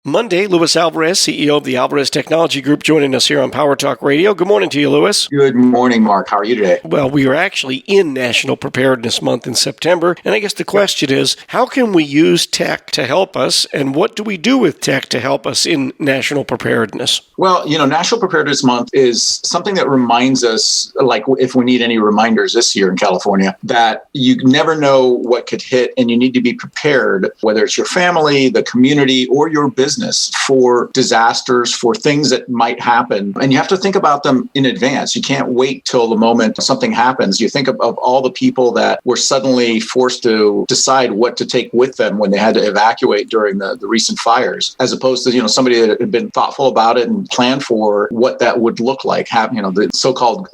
Monday, Luis Alvarez, CEO of the Alvarez Technology Group, joining us here on Power Talk Radio. Good morning to you, Luis. Good morning, Mark. How are you today? Well, we are actually in National Preparedness Month in September, and I guess the question is, how can we use tech to help us, and what do we do with tech to help us in national preparedness? Well, National Preparedness Month is something that reminds us, like if we need any reminders this year in California, that you never know what could hit and you need to be prepared, whether it's your family, the community, or your business for disasters, for things that might happen. And you have to think about them in advance. You can't wait till the moment something happens. You think of all the people that were suddenly forced to decide what to take with them when they had to evacuate during the recent fires, as opposed to, somebody that had been thoughtful about it and planned for what that would look like, having a so-called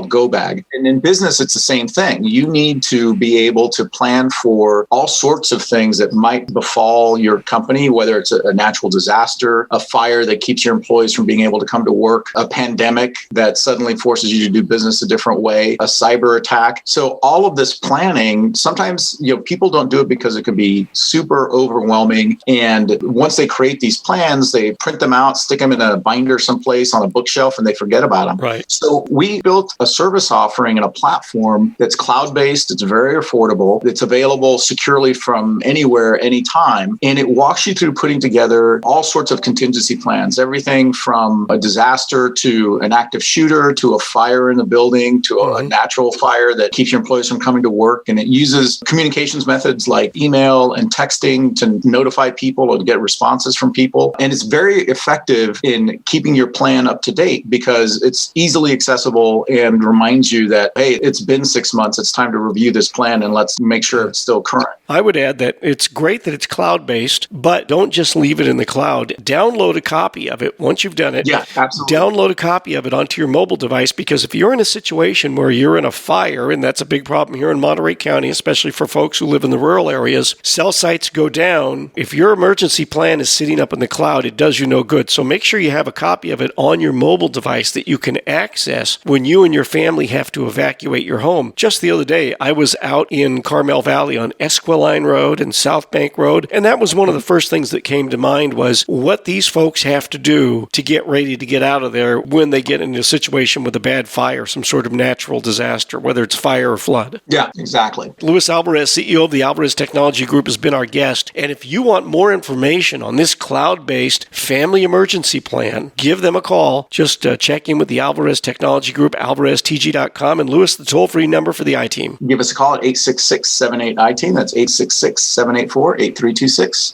go bag. And in business, it's the same thing. You need to be able to plan for all sorts of things that might befall your company, whether it's a natural disaster, a fire that keeps your employees from being able to come to work, a pandemic that suddenly forces you to do business a different way, a cyber attack. So all of this planning, sometimes, people don't do it because it can be super overwhelming. And once they create these plans, they print them out, stick them in a binder someplace on a bookshelf, and they forget about them. Right. So we built a service offering and a platform that's cloud-based. It's very affordable. It's available securely from anywhere, anytime. And it walks you through putting together all sorts of contingency plans, everything from a disaster to an active shooter to a fire in the building to a natural fire that keeps your employees from coming to work. And it uses communications methods like email and texting to notify people or to get responses from people. And it's very effective in keeping your plan up to date because it's easily accessible and reminds you that, hey, it's been 6 months. It's time to review this plan and let's make sure it's still current. I would add that it's great that it's cloud-based, but don't just leave it in the cloud. Download a copy of it once you've done it. Yeah, absolutely. Download a copy of it onto your mobile device, because if you're in a situation where you're in a fire, and that's a big problem here in Monterey County, especially for folks who live in the rural areas, cell sites go down. If your emergency plan is sitting up in the cloud, it does you no good. So make sure you have a copy of it on your mobile device that you can access when you and your family have to evacuate your home. Just the other day, I was out in Carmel Valley on Esquiline Road and South Bank Road, and that was one of the first things that came to mind was what these folks have to do to get ready to get out of there when they get into a situation with a bad fire, some sort of natural disaster, whether it's fire or flood. Yeah, exactly. Luis Alvarez, CEO of the Alvarez Technology Group, has been our guest. And if you want more information on this cloud-based family emergency plan, give them a call. Just check in with the Alvarez Technology Group, alvareztg.com. And Luis, the toll-free number for the I-Team. Give us a call at 866-78-I-Team. That's 866-784-8326.